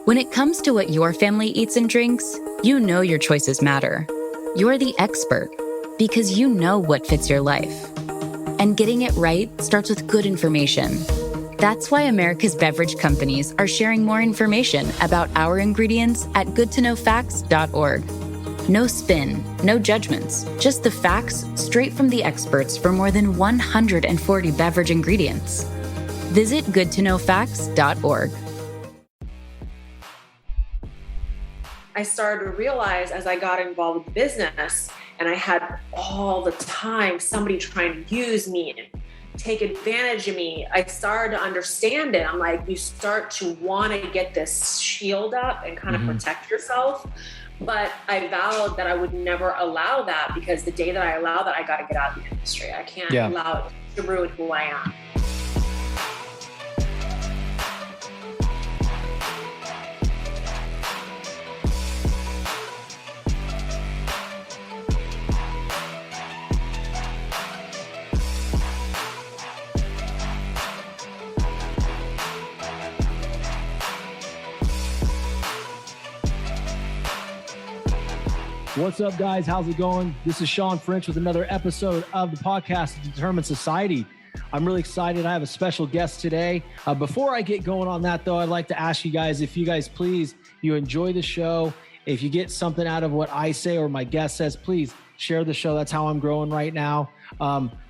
When it comes to what your family eats and drinks, you know your choices matter. You're the expert because you know what fits your life. And getting it right starts with good information. That's why America's beverage companies are sharing more information about our ingredients at goodtoknowfacts.org. No spin, no judgments, just the facts straight from the experts for more than 140 beverage ingredients. Visit goodtoknowfacts.org. I started to realize as I got involved with business and I had all the time somebody trying to use me and take advantage of me, I started to understand it. I'm like, you start to want to get this shield up and kind of protect yourself. But I vowed that I would never allow that, because the day that I allow that, I got to get out of the industry. I can't allow it to ruin who I am. What's up, guys? How's it going? This is Sean French with another episode of the podcast, The Determined Society. I'm really excited. I have a special guest today. Before I get going on that, though, I'd like to ask you guys, if you guys, please, you enjoy the show. If you get something out of what I say or my guest says, please share the show. That's how I'm growing right now.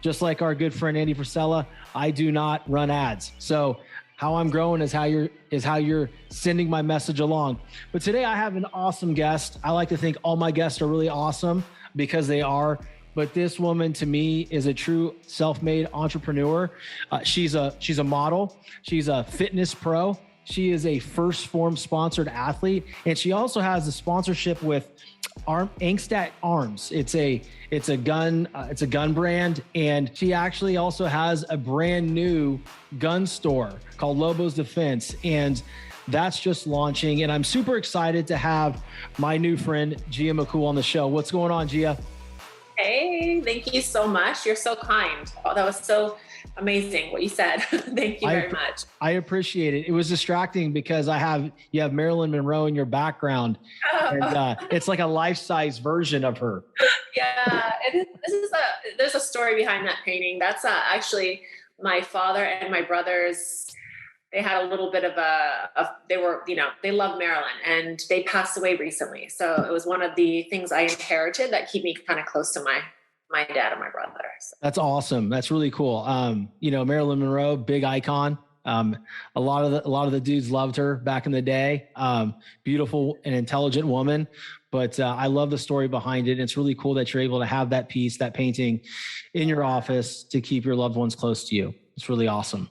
Just like our good friend, Andy Frisella, I do not run ads. So how I'm growing is how you're sending my message along. But today I have an awesome guest. I like to think all my guests are really awesome because they are. But this woman, to me, is a true self-made entrepreneur. She's a model. She's a fitness pro. She is a First Form sponsored athlete, and she also has a sponsorship with Angst Arms. It's a gun brand, and she actually also has a brand new gun store called Lobo's Defense, and that's just launching. And I'm super excited to have my new friend Gia Macool on the show. What's going on, Gia? Hey, thank you so much. You're so kind. Oh, that was so amazing what you said. Thank you very much. I appreciate it. It was distracting because you have Marilyn Monroe in your background, and it's like a life-size version of her. Yeah, there's a story behind that painting. That's actually my father and my brothers. They had a little bit of they love Marilyn, and they passed away recently. So it was one of the things I inherited that keep me kind of close to my dad and my brother. So. That's awesome. That's really cool. Marilyn Monroe, big icon. A lot of the dudes loved her back in the day. Beautiful and intelligent woman. But I love the story behind it. And it's really cool that you're able to have that piece, that painting in your office to keep your loved ones close to you. It's really awesome.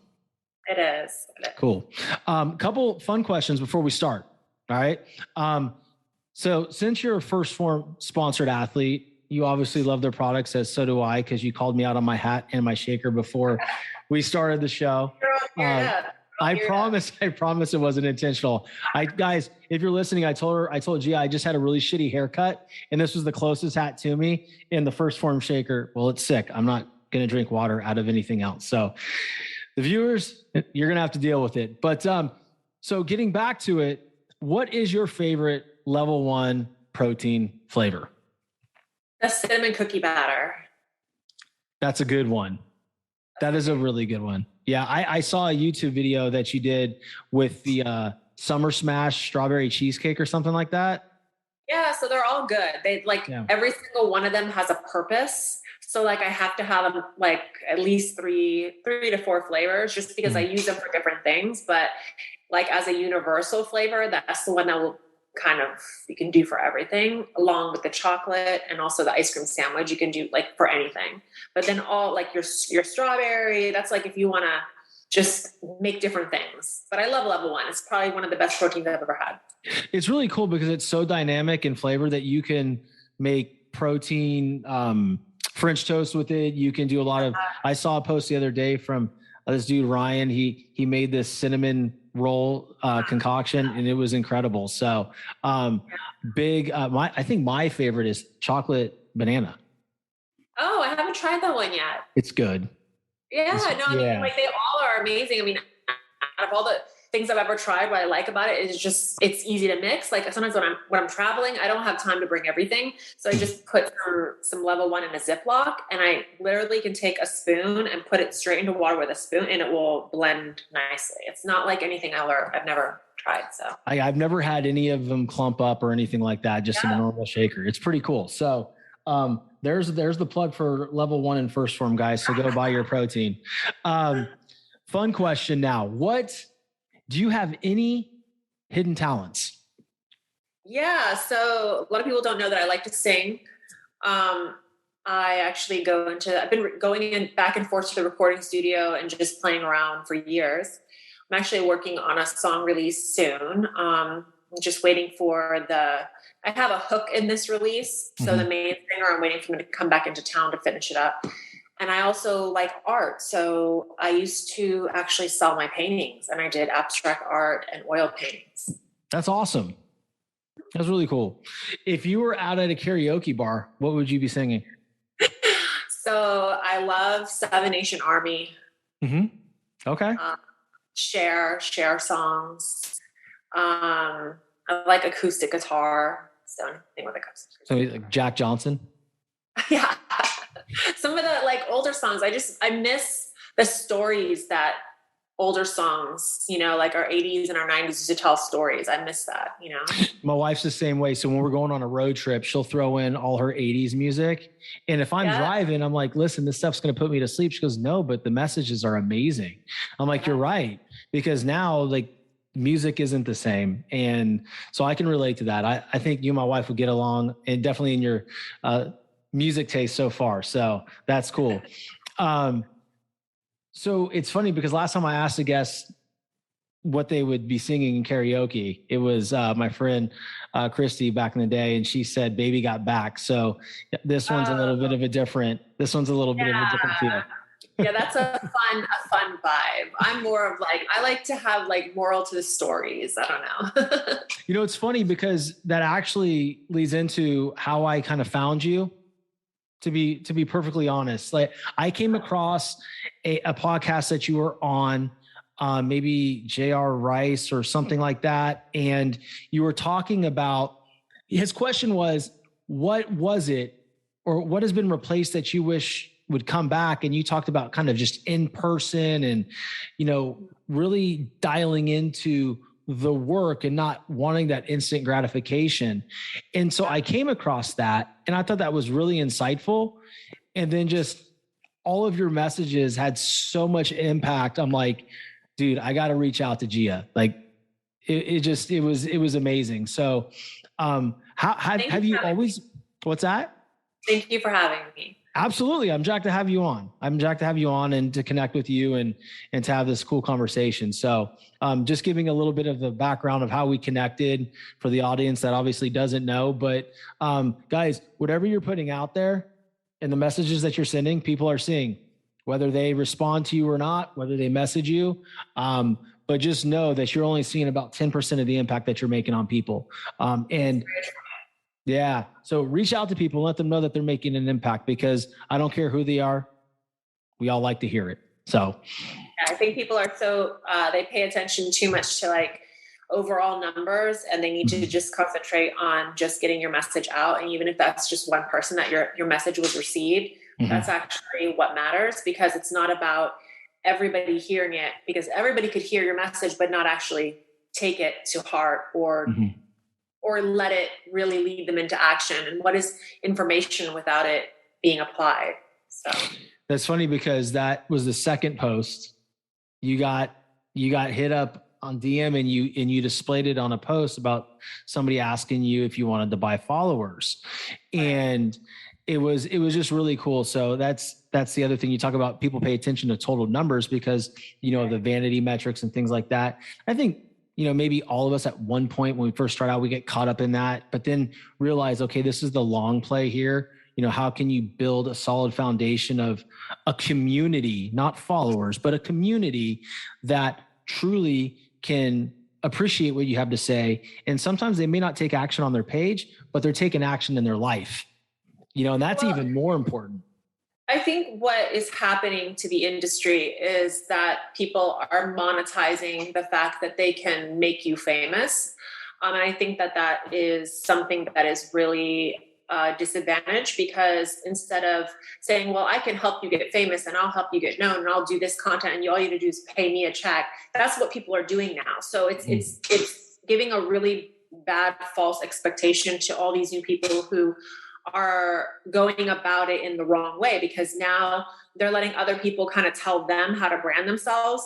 It is. Cool. Couple fun questions before we start. All right. So since you're a First Form sponsored athlete, you obviously love their products, as so do I, because you called me out on my hat and my shaker before we started the show. I promise it wasn't intentional. Guys, if you're listening, I told Gia I just had a really shitty haircut, and this was the closest hat to me in the First Form shaker. Well, it's sick. I'm not going to drink water out of anything else. So the viewers, you're going to have to deal with it. But so getting back to it, what is your favorite level 1 protein flavor? The cinnamon cookie batter. That's a good one. That is a really good one. Yeah, I saw a YouTube video that you did with the Summer Smash strawberry cheesecake or something like that. Yeah, so they're all good. Every single one of them has a purpose. So I have to have them at least three to four flavors, just because I use them for different things. But as a universal flavor, that's the one that will you can do for everything, along with the chocolate and also the ice cream sandwich. You can do for anything. But then all your strawberry, that's if you want to just make different things. But I love level 1. It's probably one of the best proteins I've ever had. It's really cool because it's so dynamic in flavor that you can make protein French toast with it. You can do a lot of, I saw a post the other day from this dude, Ryan. He made this cinnamon roll concoction, and it was incredible. So I think my favorite is chocolate banana. Oh, I haven't tried that one yet. It's good. Yeah, they all are amazing. I mean, out of all things I've ever tried, what I like about it is just, it's easy to mix. Like sometimes when I'm traveling, I don't have time to bring everything. So I just put some level 1 in a Ziploc, and I literally can take a spoon and put it straight into water with a spoon, and it will blend nicely. It's not like anything I've never tried. So I've never had any of them clump up or anything like that, just in a normal shaker. It's pretty cool. So there's the plug for level 1 in First Form, guys. So go buy your protein. Fun question now. Do you have any hidden talents? Yeah. So a lot of people don't know that I like to sing. I actually I've been going back and forth to the recording studio and just playing around for years. I'm actually working on a song release soon. I'm just waiting for I have a hook in this release. So the main singer, I'm waiting for him to come back into town to finish it up. And I also like art. So I used to actually sell my paintings, and I did abstract art and oil paintings. That's awesome. That's really cool. If you were out at a karaoke bar, what would you be singing? So I love Seven Nation Army. Okay. Share songs. I like acoustic guitar. So anything with acoustic. So like Jack Johnson? Yeah. Some of the like older songs, I miss the stories that older songs, like our 80s and our 90s used to tell stories. I miss that, My wife's the same way. So when we're going on a road trip, she'll throw in all her 80s music. And if I'm driving, I'm like, listen, this stuff's going to put me to sleep. She goes, no, but the messages are amazing. I'm like, you're right. Because now like music isn't the same. And so I can relate to that. I think you and my wife would get along, and definitely in your music taste so far. So that's cool. So it's funny because last time I asked a guest what they would be singing in karaoke, it was my friend Christy back in the day, and she said "Baby Got Back." So this one's a little bit of a different. This one's a little bit of a different feel. Yeah, that's a fun vibe. I'm more of like, I like to have like moral to the stories. I don't know. It's funny because that actually leads into how I kind of found you. To be perfectly honest, like I came across a podcast that you were on, maybe J.R. Rice or something like that. And you were talking about, his question was, what was it, or what has been replaced that you wish would come back? And you talked about kind of just in person and, really dialing into the work and not wanting that instant gratification. And so I came across that, and I thought that was really insightful. And then just all of your messages had so much impact. I'm like, dude, I got to reach out to Gia. Like it was amazing. So, have you always, what's that? Thank you for having me. Absolutely. I'm jacked to have you on. And to connect with you and to have this cool conversation. So just giving a little bit of the background of how we connected for the audience that obviously doesn't know. But guys, whatever you're putting out there and the messages that you're sending, people are seeing, whether they respond to you or not, whether they message you. But just know that you're only seeing about 10% of the impact that you're making on people. Yeah. So reach out to people and let them know that they're making an impact, because I don't care who they are. We all like to hear it. So I think people are they pay attention too much to like overall numbers, and they need to just concentrate on just getting your message out. And even if that's just one person that your message was received, that's actually what matters, because it's not about everybody hearing it, because everybody could hear your message, but not actually take it to heart or let it really lead them into action. And what is information without it being applied? So that's funny, because that was the second post. You got hit up on DM and you displayed it on a post about somebody asking you if you wanted to buy followers. And it was just really cool. So that's the other thing. You talk about people pay attention to total numbers because, the vanity metrics and things like that. I think, maybe all of us at one point when we first start out, we get caught up in that, but then realize, okay, this is the long play here. How can you build a solid foundation of a community, not followers, but a community that truly can appreciate what you have to say. And sometimes they may not take action on their page, but they're taking action in their life, and that's even more important. I think what is happening to the industry is that people are monetizing the fact that they can make you famous. And I think that is something that is really disadvantage, because instead of saying, well, I can help you get famous and I'll help you get known and I'll do this content and all you have to do is pay me a check. That's what people are doing now. So it's giving a really bad false expectation to all these new people who are going about it in the wrong way, because now they're letting other people kind of tell them how to brand themselves,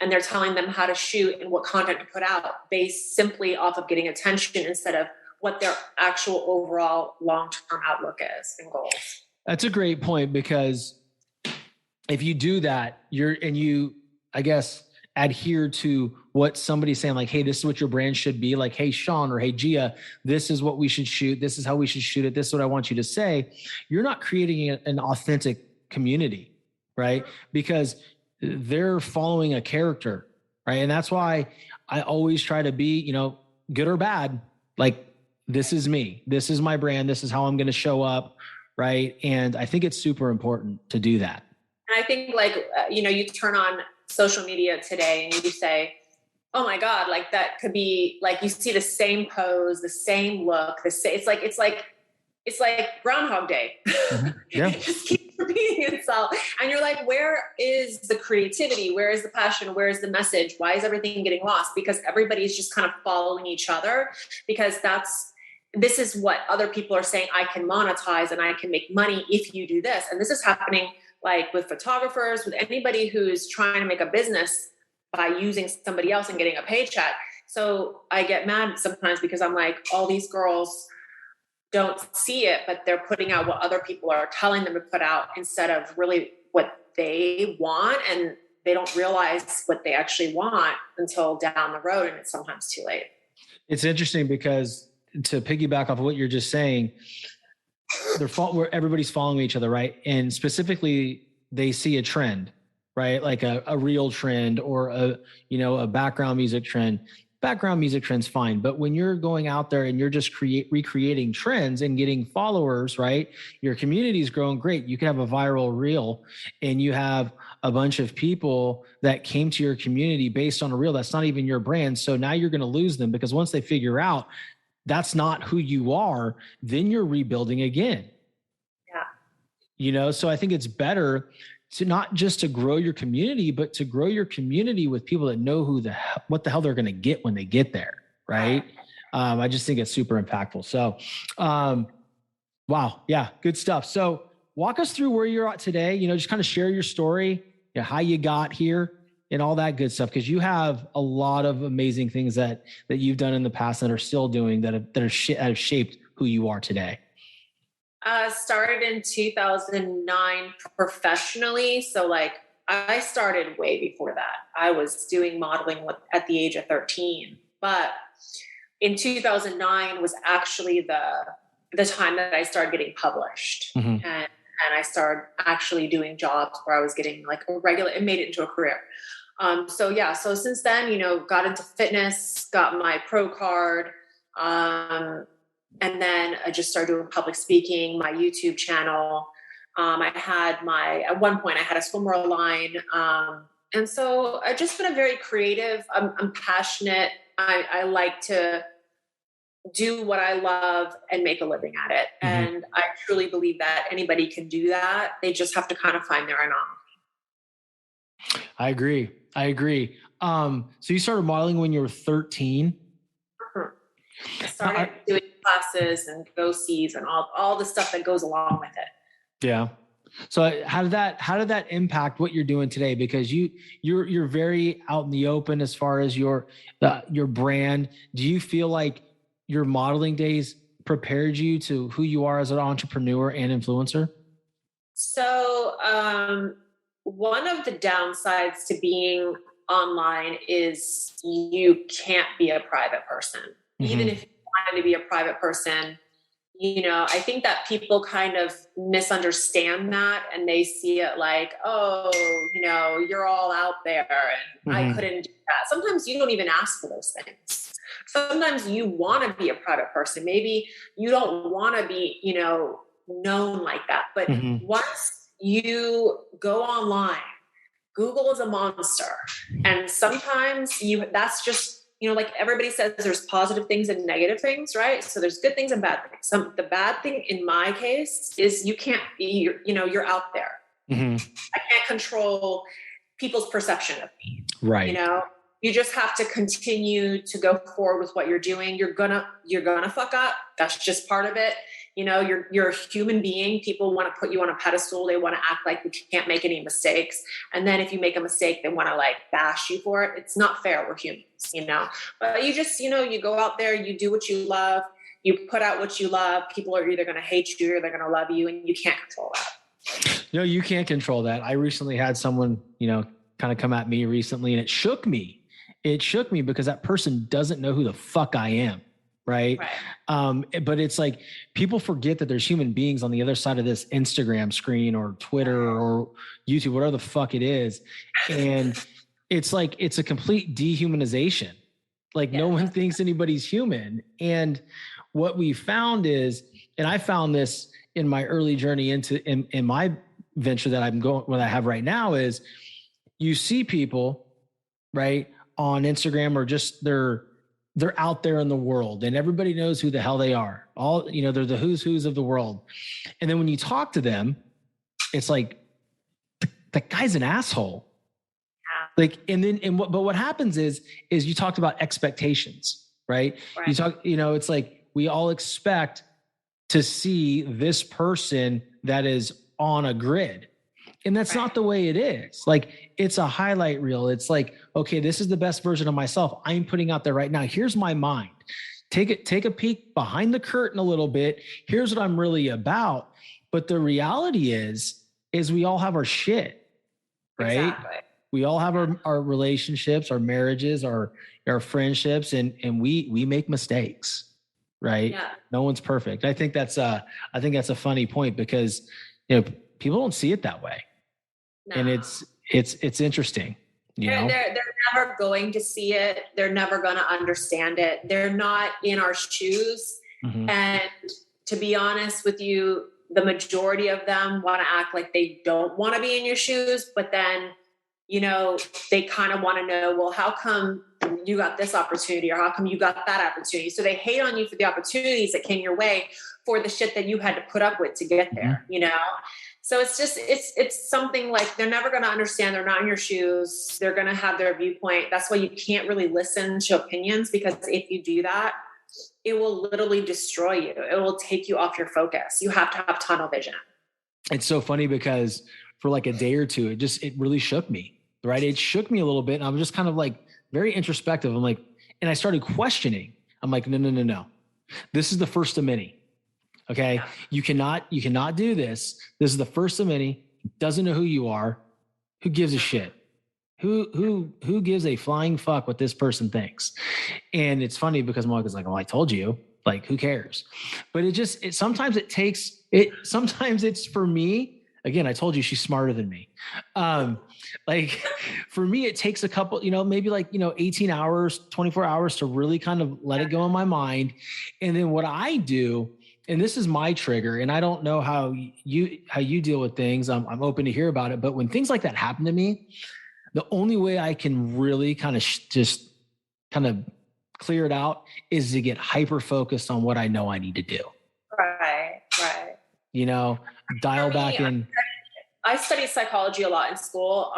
and they're telling them how to shoot and what content to put out based simply off of getting attention instead of what their actual overall long-term outlook is and goals. That's a great point, because if you do that, I guess, adhere to what somebody's saying, like, hey, this is what your brand should be, like, hey, Sean, or hey, Gia, this is what we should shoot. This is how we should shoot it. This is what I want you to say. You're not creating an authentic community, right? Because they're following a character, right? And that's why I always try to be, good or bad, like, this is me, this is my brand, this is how I'm going to show up, right? And I think it's super important to do that. And I think, like, you turn on social media today and you say, oh my God, like that could be like, you see the same pose, the same look, it's like Groundhog Day. Mm-hmm. Yeah. It just keeps repeating itself. And you're like, where is the creativity? Where is the passion? Where is the message? Why is everything getting lost? Because everybody's just kind of following each other, because this is what other people are saying. I can monetize and I can make money if you do this. And this is happening like with photographers, with anybody who's trying to make a business by using somebody else and getting a paycheck. So I get mad sometimes because I'm like, all these girls don't see it, but they're putting out what other people are telling them to put out instead of really what they want. And they don't realize what they actually want until down the road. And it's sometimes too late. It's interesting because, to piggyback off of what you're just saying, where everybody's following each other, right? And specifically, they see a trend, right? Like a real trend or a background music trend. Background music trend's fine, but when you're going out there and you're just recreating trends and getting followers, right? Your community's growing great. You can have a viral reel and you have a bunch of people that came to your community based on a reel that's not even your brand. So now you're going to lose them, because once they figure out that's not who you are, then you're rebuilding again. Yeah. So I think it's better to not just to grow your community, but to grow your community with people that know what the hell they're going to get when they get there. Right. I just think it's super impactful. So, wow. Yeah. Good stuff. So walk us through where you're at today, just kind of share your story, how you got here and all that good stuff. Cause you have a lot of amazing things that you've done in the past that are still doing that have shaped who you are today. Started in 2009 professionally. So like I started way before that. I was doing modeling at the age of 13, but in 2009 was actually the time that I started getting published. Mm-hmm. And I started actually doing jobs where I was getting like it made it into a career. So since then, got into fitness, got my pro card, and then I just started doing public speaking, my YouTube channel. At one point I had a swimwear line. And so I've just been a very creative, I'm passionate. I like to do what I love and make a living at it. Mm-hmm. And I truly believe that anybody can do that. They just have to kind of find their own. I agree. So you started modeling when you were 13? Mm-hmm. I started doing classes and go-sees and all the stuff that goes along with it. Yeah. So how did that impact what you're doing today? Because you're very out in the open as far as your brand. Do you feel like your modeling days prepared you to who you are as an entrepreneur and influencer? So one of the downsides to being online is you can't be a private person. Mm-hmm. Even if you wanted to be a private person, I think that people kind of misunderstand that and they see it like, oh, you're all out there and mm-hmm. I couldn't do that. Sometimes you don't even ask for those things. Sometimes you want to be a private person. Maybe you don't want to be, known like that. But mm-hmm. once you go online. Google is a monster. And sometimes that's just, like everybody says there's positive things and negative things, right? So there's good things and bad things. The bad thing in my case is you're out there. Mm-hmm. I can't control people's perception of me. Right. You just have to continue to go forward with what you're doing. You're gonna fuck up. That's just part of it. You're a human being. People want to put you on a pedestal. They want to act like you can't make any mistakes. And then if you make a mistake, they want to bash you for it. It's not fair. We're humans, but you just, you go out there, you do what you love, you put out what you love. People are either going to hate you or they're going to love you, and you can't control that. No, you can't control that. I recently had someone, kind of come at me recently, and it shook me. It shook me because that person doesn't know who the fuck I am. Right. But it's like people forget that there's human beings on the other side of this Instagram screen or Twitter or YouTube, whatever the fuck it is. And it's like, it's a complete dehumanization. No one thinks anybody's human. And what we found is, and I found this in my early journey in my venture that what I have right now, is you see people, right, on Instagram, or just they're out there in the world and everybody knows who the hell they are. All, they're the who's of the world. And then when you talk to them, it's like, that guy's an asshole. Yeah. But what happens is you talked about expectations, right? You talk, it's like, we all expect to see this person that is on a grid. And that's not the way it is. It's a highlight reel. It's like, okay, this is the best version of myself I'm putting out there right now. Here's my mind. Take a peek behind the curtain a little bit. Here's what I'm really about. But the reality is we all have our shit, right? Exactly. We all have our relationships, our marriages, our friendships, and we make mistakes, right? Yeah. No one's perfect. I think that's a funny point because, people don't see it that way. No. And it's interesting. They're never going to see it. They're never going to understand it. They're not in our shoes. Mm-hmm. And to be honest with you, the majority of them want to act like they don't want to be in your shoes, but then, they kind of want to know, well, how come you got this opportunity, or how come you got that opportunity? So they hate on you for the opportunities that came your way for the shit that you had to put up with to get there, mm-hmm. So it's just, it's something like they're never going to understand. They're not in your shoes. They're going to have their viewpoint. That's why you can't really listen to opinions, because if you do that, it will literally destroy you. It will take you off your focus. You have to have tunnel vision. It's so funny because for a day or two, it really shook me, right? It shook me a little bit. And I'm just kind of very introspective. I'm like, and I started questioning. I'm like, no. This is the first of many. Okay. Yeah. You cannot do this. This is the first of many. Doesn't know who you are. Who gives a shit? Who gives a flying fuck what this person thinks? And it's funny because Mike is like, I told you, who cares? But sometimes it's for me. Again, I told you she's smarter than me. For me, it takes a couple, maybe 18 hours, 24 hours to really kind of let it go in my mind. And then what I do, and this is my trigger, and I don't know how you deal with things. I'm open to hear about it. But when things like that happen to me, the only way I can really kind of just kind of clear it out is to get hyper focused on what I know I need to do. Right. Dial back in. I studied psychology a lot in school.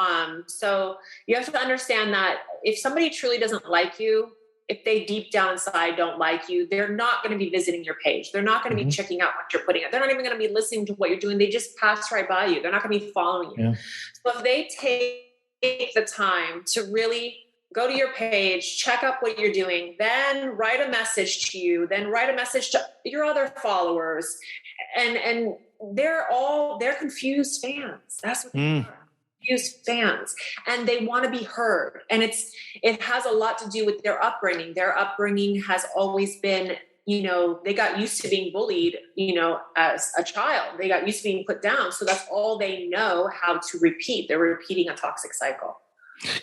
So you have to understand that if somebody truly doesn't like you, if they deep down inside don't like you, they're not going to be visiting your page. They're not going to be checking out what you're putting out. They're not even going to be listening to what you're doing. They just pass right by you. They're not going to be following you. Yeah. So if they take the time to really go to your page, check up what you're doing, then write a message to you, then write a message to your other followers. And they're confused fans. That's what they are. Confused fans, and they want to be heard. And it has a lot to do with their upbringing. Their upbringing has always been, they got used to being bullied, as a child. They got used to being put down. So that's all they know how to repeat. They're repeating a toxic cycle.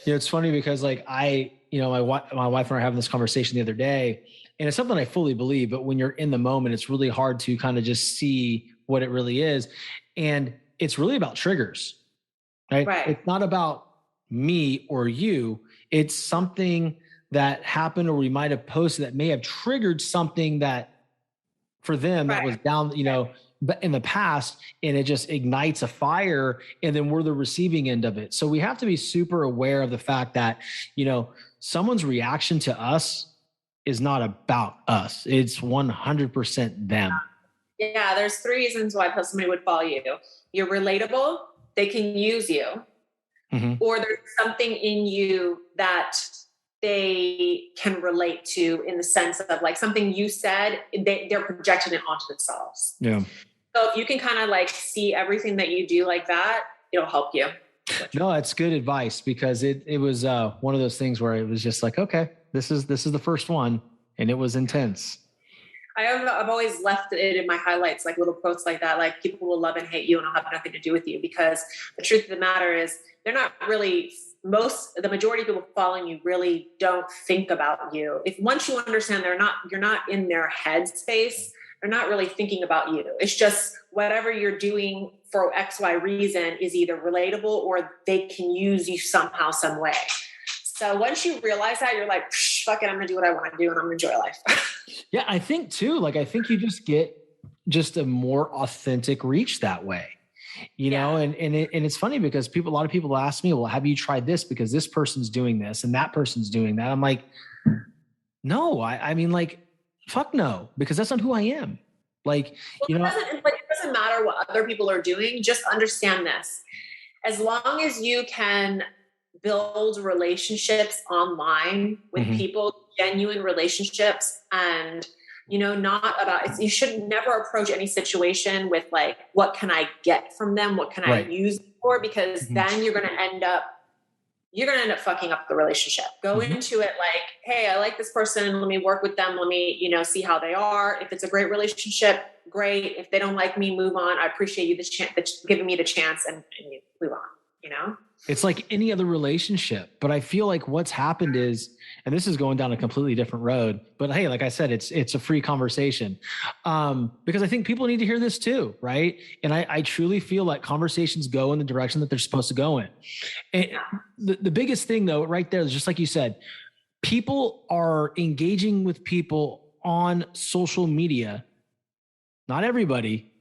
It's funny because my wife and I were having this conversation the other day, and it's something I fully believe, but when you're in the moment, it's really hard to kind of just see what it really is. And it's really about triggers, right? It's not about me or you. It's something that happened or we might have posted that may have triggered something that for them that was down, but in the past, and it just ignites a fire, and then we're the receiving end of it. So we have to be super aware of the fact that, someone's reaction to us is not about us. It's 100% them. Yeah. There's 3 reasons why somebody would follow you. You're relatable. They can use you. Or there's something in you that they can relate to in the sense of like something you said, they're projecting it onto themselves. Yeah. So if you can kind of like see everything that you do like that, it'll help you. No, that's good advice, because it was one of those things where it was just like, okay, this is the first one, and it was intense. I've always left it in my highlights, like little quotes like that, like people will love and hate you and it'll have nothing to do with you, because the truth of the matter is they're not really, the majority of people following you really don't think about you. If once you understand you're not in their head space, they're not really thinking about you. It's just whatever you're doing for XY reason is either relatable or they can use you somehow, some way. So once you realize that, you're like, fuck it, I'm going to do what I want to do and I'm going to enjoy life. Yeah, I think too, I think you just get just a more authentic reach that way, and it's funny because a lot of people ask me, well, have you tried this? Because this person's doing this and that person's doing that. I'm like, no, I mean, fuck no, because that's not who I am. It doesn't matter what other people are doing. Just understand this. As long as you can build relationships online with people, genuine relationships, and not about you should never approach any situation with like, what can I get from them? What can I use for? Because then you're going to end up fucking up the relationship. Go into it like, hey, I like this person. Let me work with them. Let me, see how they are. If it's a great relationship, great. If they don't like me, move on. I appreciate you giving me the chance and you move on, It's like any other relationship, but I feel like what's happened is, and this is going down a completely different road, but hey, like I said, it's a free conversation. Because I think people need to hear this too. Right. And I truly feel like conversations go in the direction that they're supposed to go in. And the biggest thing though, right there is just like you said, people are engaging with people on social media. Not everybody,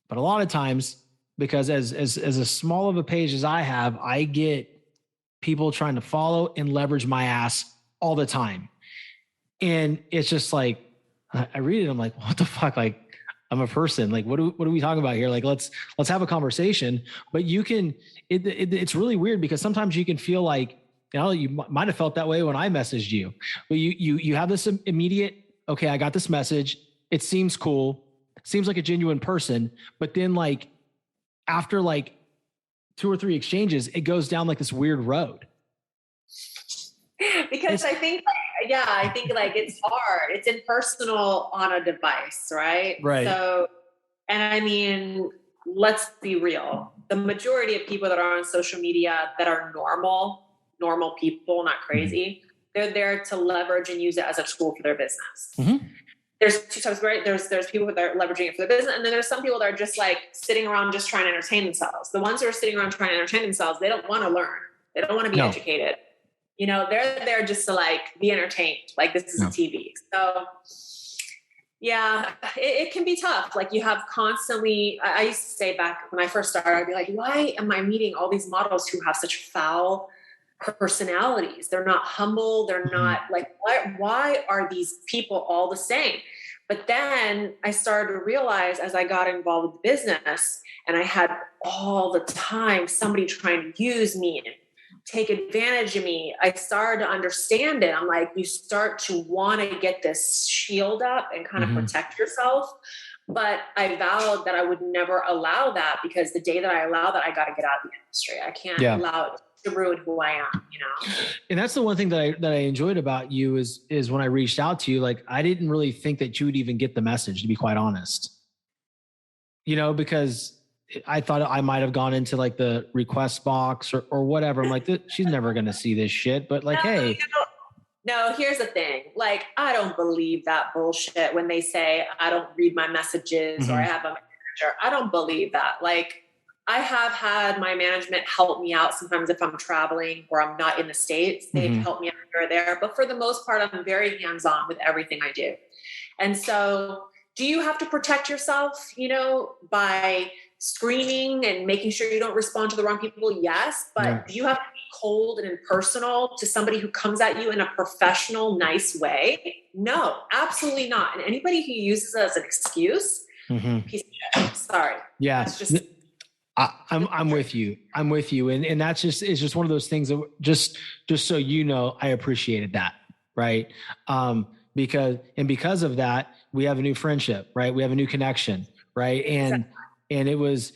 but a lot of times, because as a small of a page as I have, I get people trying to follow and leverage my ass all the time. And it's just like, I read it. I'm like, what the fuck? Like, I'm a person. Like, what are we talking about here? Like, let's have a conversation. But it's really weird because sometimes you can feel like, you might have felt that way when I messaged you, but you have this immediate, okay, I got this message. It seems cool. Seems like a genuine person. But then after 2 or 3 exchanges, it goes down like this weird road. Because I think it's hard. It's impersonal on a device, right? Right. So, and I mean, let's be real. The majority of people that are on social media that are normal people, not crazy, they're there to leverage and use it as a tool for their business. There's 2 types, right? There's people that are leveraging it for their business. And then there's some people that are just sitting around just trying to entertain themselves. The ones who are sitting around trying to entertain themselves, they don't want to learn. They don't want to be educated. They're there just to be entertained. Like this is TV. So yeah, it can be tough. You have constantly, I used to say back when I first started, I'd be like, why am I meeting all these models who have such foul personalities? They're not humble. They're not why are these people all the same? But then I started to realize as I got involved with the business and I had all the time somebody trying to use me and take advantage of me, I started to understand it. I'm like, you start to want to get this shield up and kind of protect yourself. But I vowed that I would never allow that, because the day that I allow that, I got to get out of the industry. I can't allow it to ruin who I am, And that's the one thing that I enjoyed about you is when I reached out to you, I didn't really think that you would even get the message, to be quite honest. Because I thought I might have gone into the request box or whatever. I'm like, she's never going to see this shit. But hey. No, here's the thing. I don't believe that bullshit when they say I don't read my messages or I have a manager. I don't believe that. I have had my management help me out sometimes if I'm traveling or I'm not in the States. They've helped me out here or there. But for the most part, I'm very hands-on with everything I do. And so do you have to protect yourself, by screening and making sure you don't respond to the wrong people? Yes. But do you have to be cold and impersonal to somebody who comes at you in a professional, nice way? No, absolutely not. And anybody who uses it as an excuse, piece of shit. Sorry. Yeah. That's just... I'm with you. I'm with you. And it's just one of those things that just so you know, I appreciated that. Right. Because of that, we have a new friendship, right? We have a new connection. Right. And there was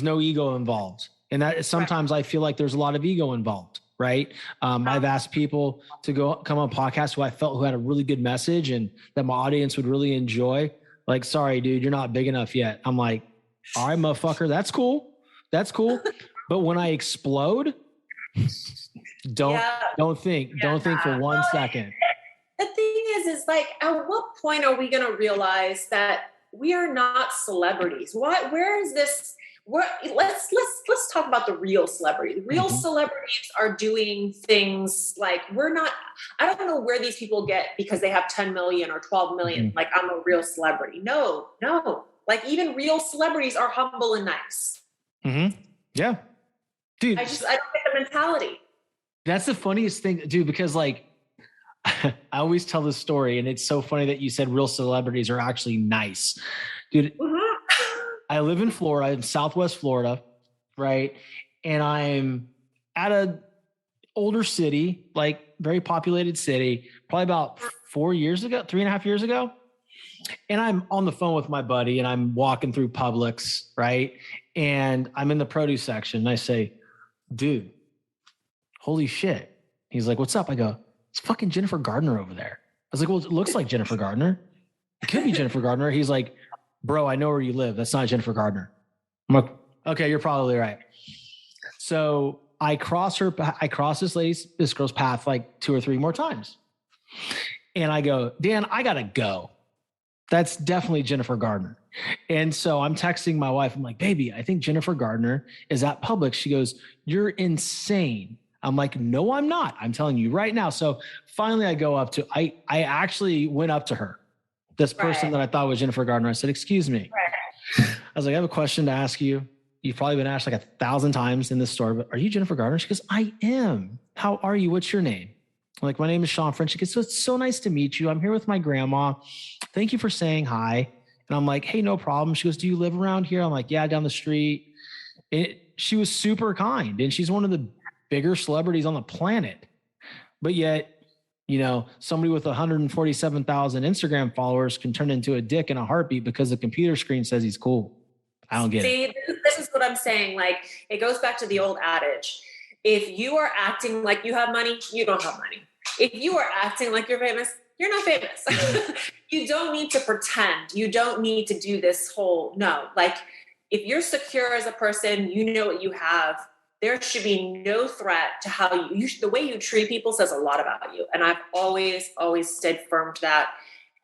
no ego involved. And that sometimes I feel like there's a lot of ego involved. Right. I've asked people to come on podcasts who had a really good message and that my audience would really enjoy. Like, sorry, dude, you're not big enough yet. I'm like, all right, motherfucker, that's cool. That's cool. But when I explode, don't think for 1 second. The thing is like, at what point are we going to realize that we are not celebrities? Where is this? Let's talk about the real celebrities. Real celebrities are doing things like I don't know where these people get because they have 10 million or 12 million. Like, I'm a real celebrity. No. Like, even real celebrities are humble and nice. Yeah. Dude. I don't get the mentality. That's the funniest thing, dude, because like, I always tell this story and it's so funny that you said real celebrities are actually nice. Dude, I live in Florida, in Southwest Florida, right? And I'm at a older city, like very populated city, probably about 3.5 years ago. And I'm on the phone with my buddy and I'm walking through Publix, right? And I'm in the produce section and I say, dude, holy shit. He's like, what's up? I go, it's fucking Jennifer Gardner over there. I was like, well, it looks like Jennifer Gardner. It could be Jennifer Gardner. He's like, bro, I know where you live. That's not Jennifer Gardner. I'm like, okay, you're probably right. So I cross this girl's path like 2 or 3 more times. And I go, Dan, I gotta go. That's definitely Jennifer Gardner. And so I'm texting my wife. I'm like, baby, I think Jennifer Gardner is at Publix. She goes, you're insane. I'm like, no, I'm not. I'm telling you right now. So finally I actually went up to her, this person that I thought was Jennifer Gardner. I said, excuse me. I was like, I have a question to ask you. You've probably been asked like 1,000 times in this store, but are you Jennifer Gardner? She goes, I am. How are you? What's your name? I'm like, my name is Sean French. She goes, so it's so nice to meet you. I'm here with my grandma. Thank you for saying hi. And I'm like, hey, no problem. She goes, do you live around here? I'm like, yeah, down the street. She was super kind. And she's one of the bigger celebrities on the planet. But yet, somebody with 147,000 Instagram followers can turn into a dick in a heartbeat because the computer screen says he's cool. I don't get it. This is what I'm saying. Like, it goes back to the old adage. If you are acting like you have money, you don't have money. If you are acting like you're famous, you're not famous. You don't need to pretend. You don't need to do this like, if you're secure as a person, you know what you have. There should be no threat to how the way you treat people says a lot about you. And I've always stood firm to that.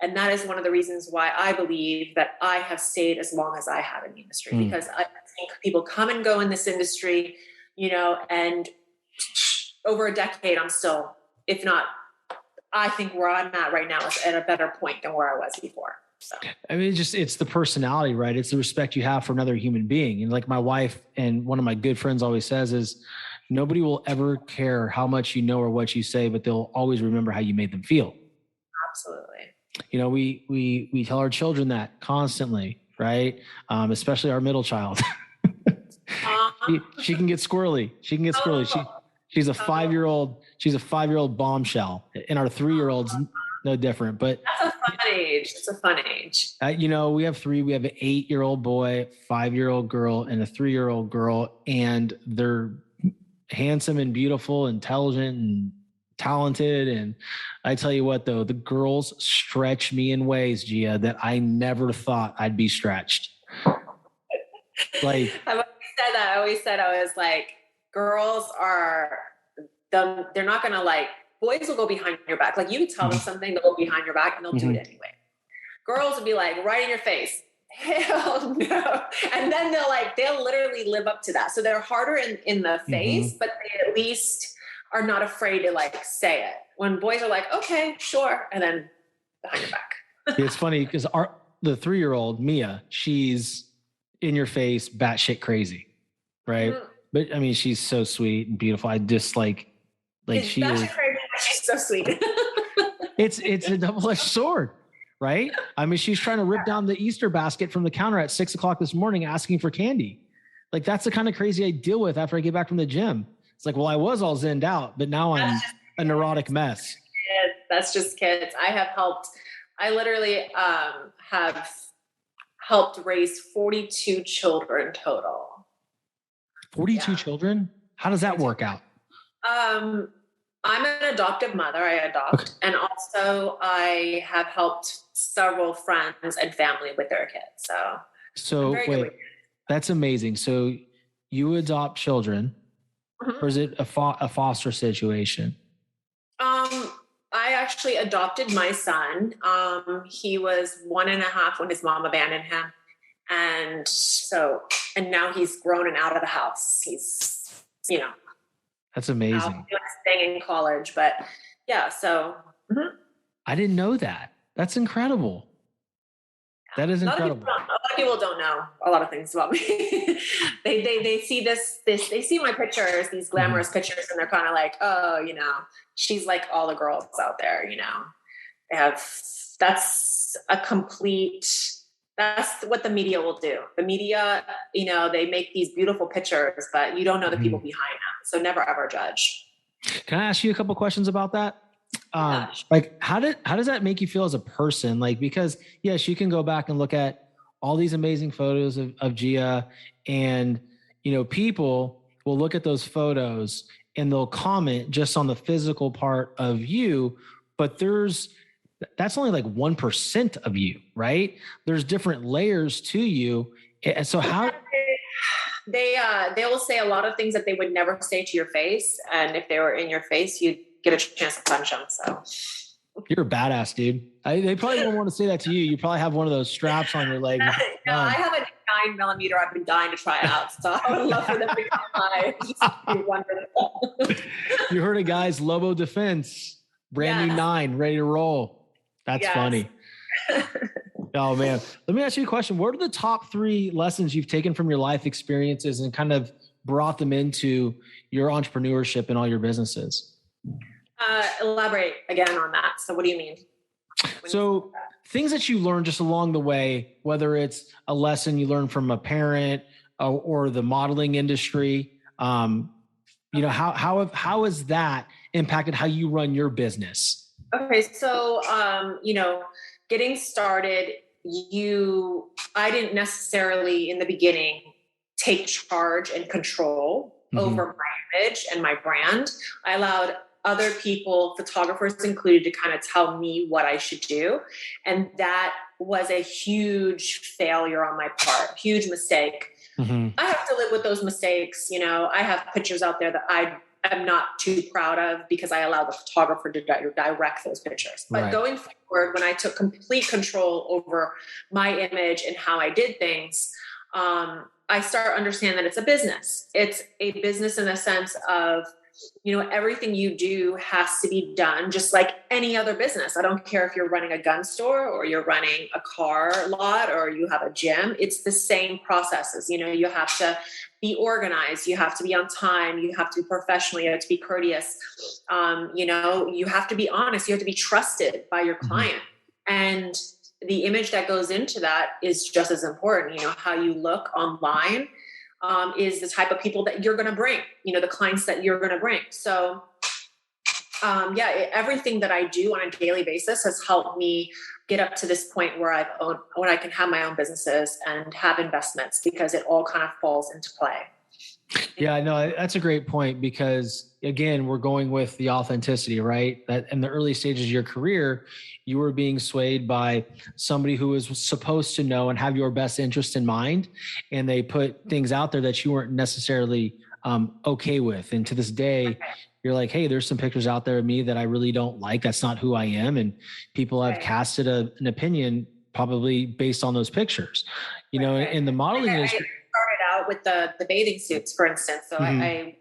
And that is one of the reasons why I believe that I have stayed as long as I have in the industry, because I think people come and go in this industry, and over a decade, I'm still, if not, I think where I'm at right now is at a better point than where I was before. So, I mean, it's the personality, right? It's the respect you have for another human being. And like my wife and one of my good friends always says is, nobody will ever care how much you know or what you say, but they'll always remember how you made them feel. Absolutely. We tell our children that constantly, right? Especially our middle child. She can get squirrely. She's a 5-year-old. She's a 5-year-old bombshell, and our 3-year-old's no different. But that's a fun age. It's a fun age. We have 3. We have an 8-year-old boy, 5-year-old girl, and a 3-year-old girl, and they're handsome and beautiful, intelligent and talented. And I tell you what, though, the girls stretch me in ways, Gia, that I never thought I'd be stretched. Like, I always said, I was like, girls are they're not going to like, boys will go behind your back. Like, you tell them something, they'll go behind your back and they'll do it anyway. Girls will be like right in your face. Hell no. And then they'll literally live up to that. So they're harder in the face, but they at least are not afraid to say it. When boys are like, okay, sure. And then behind your back. It's funny because the 3-year-old Mia, she's in your face, batshit crazy. Right. Mm-hmm. But I mean, she's so sweet and beautiful. I just like she is. Crazy, she's so sweet. It's a double-edged sword. Right? I mean, she's trying to rip down the Easter basket from the counter at 6:00 this morning, asking for candy. Like, that's the kind of crazy I deal with after I get back from the gym. It's like, well, I was all zenned out, but now I'm a neurotic mess. That's just kids. I literally have helped raise 42 children total. 42 children? How does that work out? I'm an adoptive mother. I adopt. Okay. And also I have helped several friends and family with their kids. So wait, that's amazing. So you adopt children, or is it a foster situation? I actually adopted my son. He was 1.5 when his mom abandoned him. And now he's grown and out of the house. He's, that's amazing. Staying in college, but yeah. So I didn't know that. That's incredible. That is incredible. A lot of people don't know a lot of things about me. They see they see my pictures, these glamorous pictures, and they're kind of like, oh, she's like all the girls out there. That's what the media will do. The media, they make these beautiful pictures, but you don't know the people behind them. So never ever judge. Can I ask you a couple questions about that? How does that make you feel as a person? Because yes, you can go back and look at all these amazing photos of Gia, and, people will look at those photos and they'll comment just on the physical part of you, but that's only 1% of you, right? There's different layers to you. And so how they will say a lot of things that they would never say to your face. And if they were in your face, you'd get a chance to punch them. So you're a badass, dude. They probably won't want to say that to you. You probably have one of those straps on your leg. No, I have a 9mm. I've been dying to try out. So I would love for them to come by. Just be wonderful. You heard it, guys. Lobo Defense, brand new 9, ready to roll. That's funny. Oh, man. Let me ask you a question. What are the top 3 lessons you've taken from your life experiences and kind of brought them into your entrepreneurship and all your businesses? Elaborate again on that. So what do you mean? So things that you learned just along the way, whether it's a lesson you learned from a parent or the modeling industry, how has that impacted how you run your business? Okay. So, getting started, I didn't necessarily in the beginning take charge and control over my image and my brand. I allowed other people, photographers included, to kind of tell me what I should do. And that was a huge failure on my part, huge mistake. I have to live with those mistakes. I have pictures out there that I'm not too proud of because I allow the photographer to direct those pictures. But going forward, when I took complete control over my image and how I did things, I start understanding that it's a business. It's a business in the sense of, everything you do has to be done just like any other business. I don't care if you're running a gun store or you're running a car lot or you have a gym. It's the same processes. You have to be organized. You have to be on time. You have to be professional. You have to be courteous. You have to be honest. You have to be trusted by your client. And the image that goes into that is just as important. How you look online is the type of people that you're going to bring, the clients that you're going to bring. So, everything that I do on a daily basis has helped me get up to this point where I can have my own businesses and have investments, because it all kind of falls into play. Yeah, no, that's a great point, because again, we're going with the authenticity, right? That in the early stages of your career, you were being swayed by somebody who was supposed to know and have your best interest in mind. And they put things out there that you weren't necessarily okay with. And to this day, you're like, hey, there's some pictures out there of me that I really don't like. That's not who I am. And people have casted an opinion probably based on those pictures, in the modeling industry. I started out with the bathing suits, for instance. So I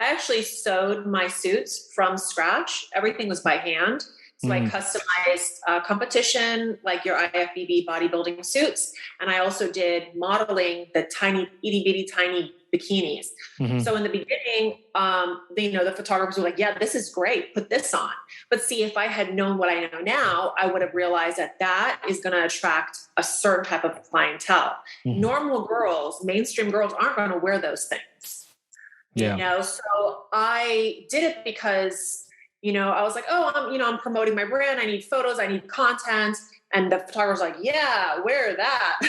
actually sewed my suits from scratch. Everything was by hand. So I customized competition, like your IFBB bodybuilding suits. And I also did modeling the tiny, itty bitty, tiny bikinis. So in the beginning, the photographers were like, yeah, this is great. Put this on. But see, if I had known what I know now, I would have realized that is going to attract a certain type of clientele. Normal girls, mainstream girls aren't going to wear those things. Yeah. So I did it because I was like, I'm promoting my brand. I need photos. I need content. And the photographer's like, yeah, wear that.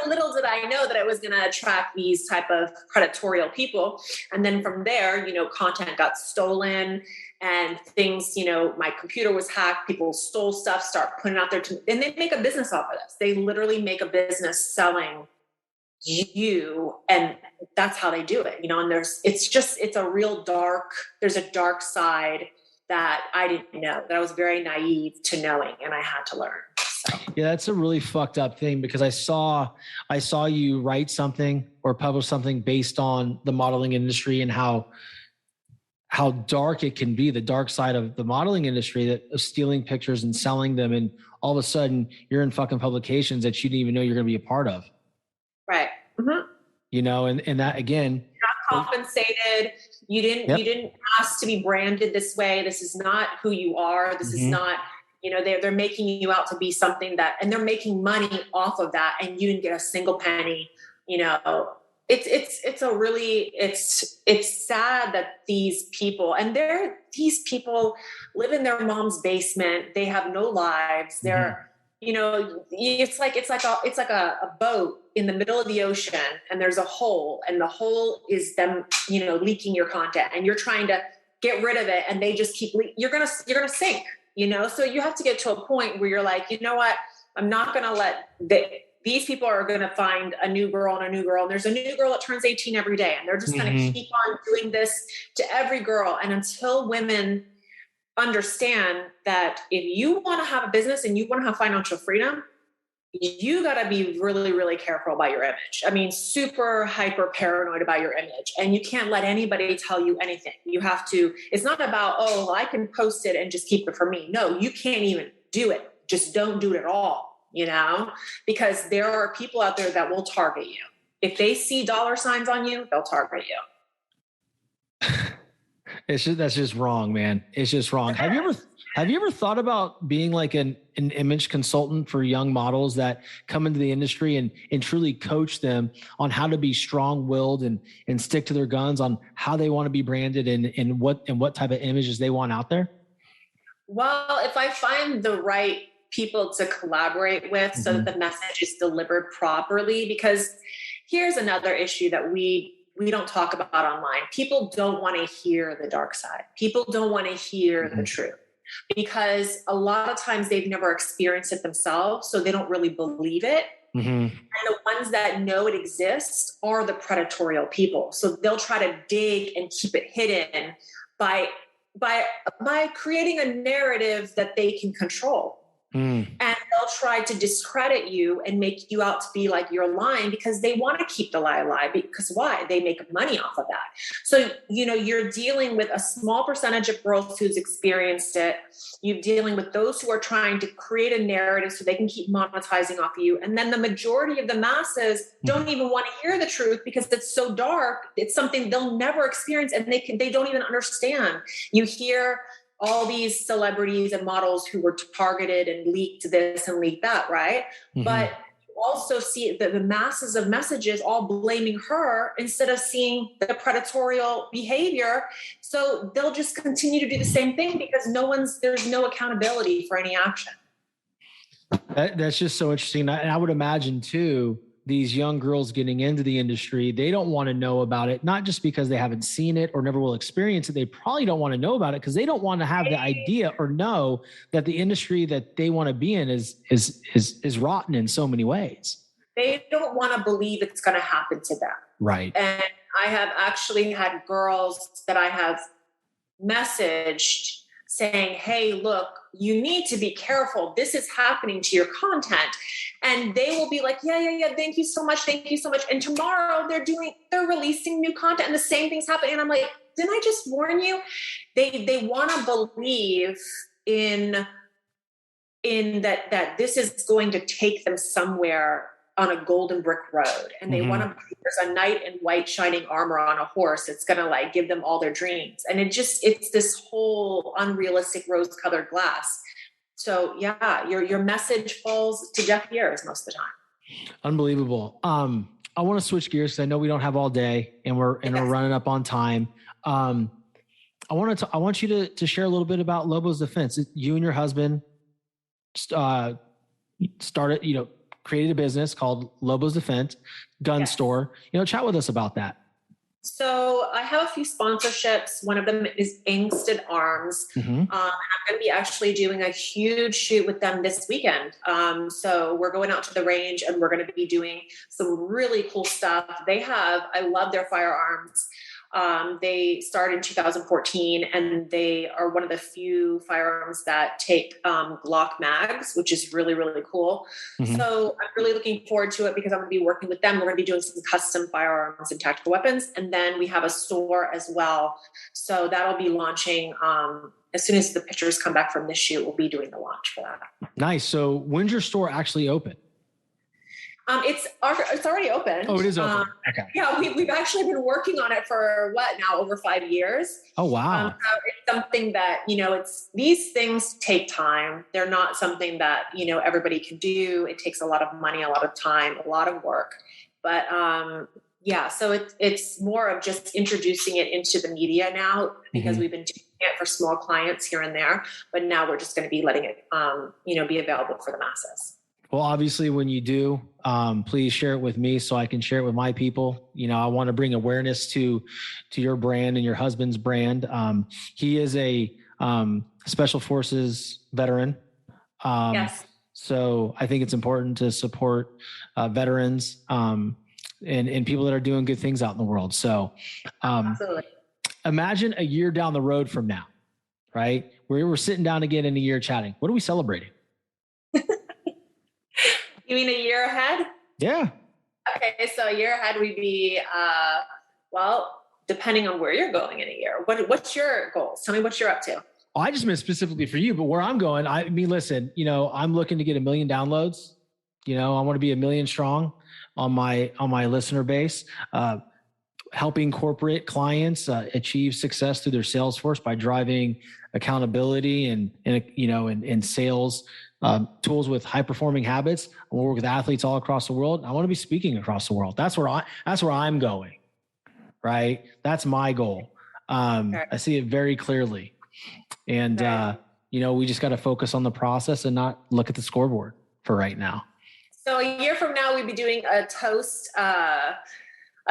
Little did I know that it was going to attract these type of predatorial people. And then from there, content got stolen and things, my computer was hacked. People stole stuff, start putting it out there and they make a business off of this. They literally make a business selling you, and that's how they do it, and it's a real there's a dark side that I didn't know, that I was very naive to knowing, and I had to learn. So. Yeah, that's a really fucked up thing, because I saw you write something or publish something based on the modeling industry and how dark it can be, the dark side of the modeling industry, of stealing pictures and selling them, and all of a sudden you're in fucking publications that you didn't even know you're going to be a part of. Right. And that, again, not compensated. You didn't ask to be branded this way. This is not who you are. This is not, they're making you out to be something and they're making money off of that. And you didn't get a single penny, it's sad that these people live in their mom's basement. They have no lives. They're, it's like a boat in the middle of the ocean, and there's a hole, and the hole is them, leaking your content, and you're trying to get rid of it, and they just keep you're going to sink, so you have to get to a point where you're like, you know what? I'm not going to let these people are going to find a new girl, and there's a new girl that turns 18 every day, and they're just going to keep on doing this to every girl. And until women understand that if you want to have a business and you want to have financial freedom, you got to be really, really careful about your image. I mean, super hyper paranoid about your image, and you can't let anybody tell you anything. You have to, it's not about, I can post it and just keep it for me. No, you can't even do it. Just don't do it at all, because there are people out there that will target you. If they see dollar signs on you, they'll target you. That's just wrong, man. It's just wrong. Have you ever thought about being like an image consultant for young models that come into the industry and truly coach them on how to be strong-willed and stick to their guns on how they want to be branded and what type of images they want out there? Well, if I find the right people to collaborate with so that the message is delivered properly, because here's another issue that we don't talk about online. People don't want to hear the dark side. People don't want to hear the truth, because a lot of times they've never experienced it themselves, so they don't really believe it. And the ones that know it exists are the predatorial people. So they'll try to dig and keep it hidden by creating a narrative that they can control. And they'll try to discredit you and make you out to be like you're lying, because they want to keep the lie alive. Because why? They make money off of that. So, you're dealing with a small percentage of girls who's experienced it. You're dealing with those who are trying to create a narrative so they can keep monetizing off of you. And then the majority of the masses don't even want to hear the truth because it's so dark. It's something they'll never experience, and they don't even understand. You hear all these celebrities and models who were targeted and leaked this and leaked that, right? But you also see the masses of messages all blaming her instead of seeing the predatorial behavior. So they'll just continue to do the same thing because there's no accountability for any action. That's just so interesting. And I would imagine too, these young girls getting into the industry, they don't want to know about it, not just because they haven't seen it or never will experience it. They probably don't want to know about it because they don't want to have the idea or know that the industry that they want to be in is rotten in so many ways. They don't want to believe it's going to happen to them. Right. And I have actually had girls that I have messaged saying, hey, look, you need to be careful. This is happening to your content. And they will be like, yeah. Thank you so much. Thank you so much. And tomorrow they're releasing new content and the same thing's happening. And I'm like, didn't I just warn you? They want to believe in that this is going to take them somewhere on a golden brick road. And they want to believe there's a knight in white shining armor on a horse. It's going to like give them all their dreams. And it's this whole unrealistic rose-colored glass. So yeah, your message falls to deaf ears most of the time. Unbelievable. I want to switch gears because I know we don't have all day and we're running up on time. I want you to share a little bit about Lobos Defense. You and your husband started, created a business called Lobos Defense Gun Store. Chat with us about that. So I have a few sponsorships. One of them is Angsted Arms. I'm going to be actually doing a huge shoot with them this weekend. So we're going out to the range and we're going to be doing some really cool stuff. I love their firearms. They started in 2014 and they are one of the few firearms that take Glock mags, which is really, really cool. So I'm really looking forward to it because I'm going to be working with them. We're going to be doing some custom firearms and tactical weapons. And then we have a store as well. So that'll be launching as soon as the pictures come back from this shoot, we'll be doing the launch for that. Nice. So when's your store actually open? It's already open. Oh, it is open. Okay. Yeah, we've actually been working on it for over 5 years. Oh, wow. So it's something that, these things take time. They're not something that, everybody can do. It takes a lot of money, a lot of time, a lot of work. But so it's more of just introducing it into the media now because we've been doing it for small clients here and there. But now we're just going to be letting it, be available for the masses. Well, obviously, when you do, please share it with me so I can share it with my people. I want to bring awareness to your brand and your husband's brand. He is a Special Forces veteran. Yes. So I think it's important to support veterans and people that are doing good things out in the world. So Absolutely. Imagine a year down the road from now, right? We're sitting down again in a year chatting. What are we celebrating? You mean a year ahead? Yeah. Okay, so a year ahead we'd be, depending on where you're going in a year. What's your goals? Tell me what you're up to. Oh, I just meant specifically for you, but where I'm going, listen, I'm looking to get 1 million downloads. I want to be 1 million strong on my listener base, helping corporate clients achieve success through their sales force by driving accountability and sales tools with high performing habits. I want to work with athletes all across the world. I want to be speaking across the world. That's where I'm going. Right. That's my goal. I see it very clearly. And, we just got to focus on the process and not look at the scoreboard for right now. So a year from now, we'd be doing a toast, a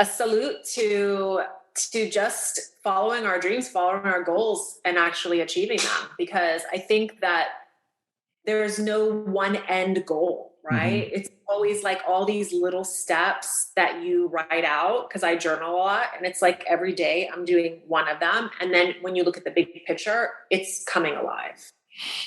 salute to just following our dreams, following our goals and actually achieving them. Because I think that there's no one end goal, right? It's always like all these little steps that you write out because I journal a lot and it's like every day I'm doing one of them. And then when you look at the big picture, it's coming alive.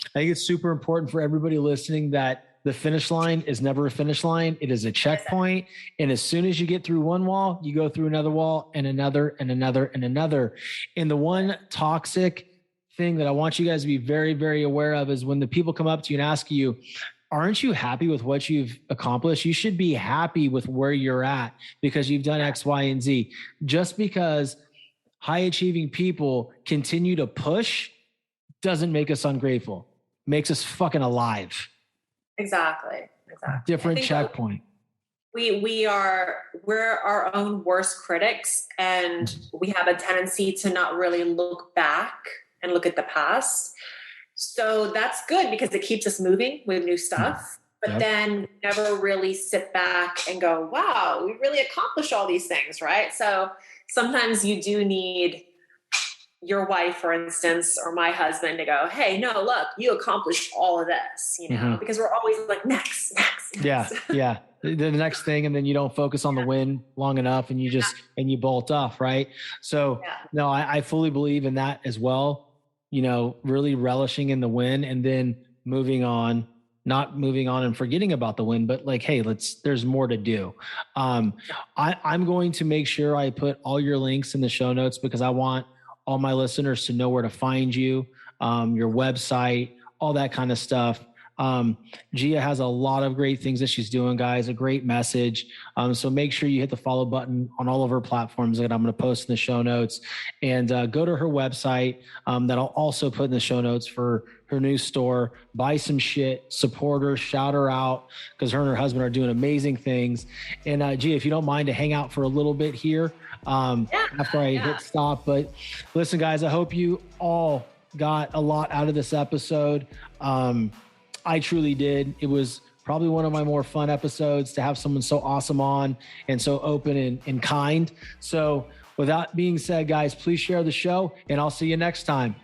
I think it's super important for everybody listening that the finish line is never a finish line. It is a checkpoint. And as soon as you get through one wall, you go through another wall and another and another and another. And the one toxic thing that I want you guys to be very, very aware of is when the people come up to you and ask you, aren't you happy with what you've accomplished? You should be happy with where you're at because you've done X, Y, and Z. Just because high achieving people continue to push doesn't make us ungrateful. Makes us fucking alive. Exactly. Different checkpoint. We're our own worst critics and we have a tendency to not really look back and look at the past. So that's good because it keeps us moving with new stuff, but then never really sit back and go, wow, we really accomplished all these things, right? So sometimes you do need your wife, for instance, or my husband to go, hey, no, look, you accomplished all of this, because we're always like, next. Yeah. The next thing. And then you don't focus on the win long enough and you bolt off. Right. So no, I fully believe in that as well. really relishing in the win and then not moving on and forgetting about the win, but like, hey, there's more to do. I'm going to make sure I put all your links in the show notes because I want all my listeners to know where to find you, your website, all that kind of stuff. Gia has a lot of great things that she's doing, guys, a great message. So make sure you hit the follow button on all of her platforms that I'm going to post in the show notes, and go to her website that I'll also put in the show notes for her new store. Buy some shit, support her, shout her out, because her and her husband are doing amazing things. And Gia, if you don't mind to hang out for a little bit here after I hit stop. But listen, guys, I hope you all got a lot out of this episode. I truly did. It was probably one of my more fun episodes to have someone so awesome on and so open and kind. So with that being said, guys, please share the show and I'll see you next time.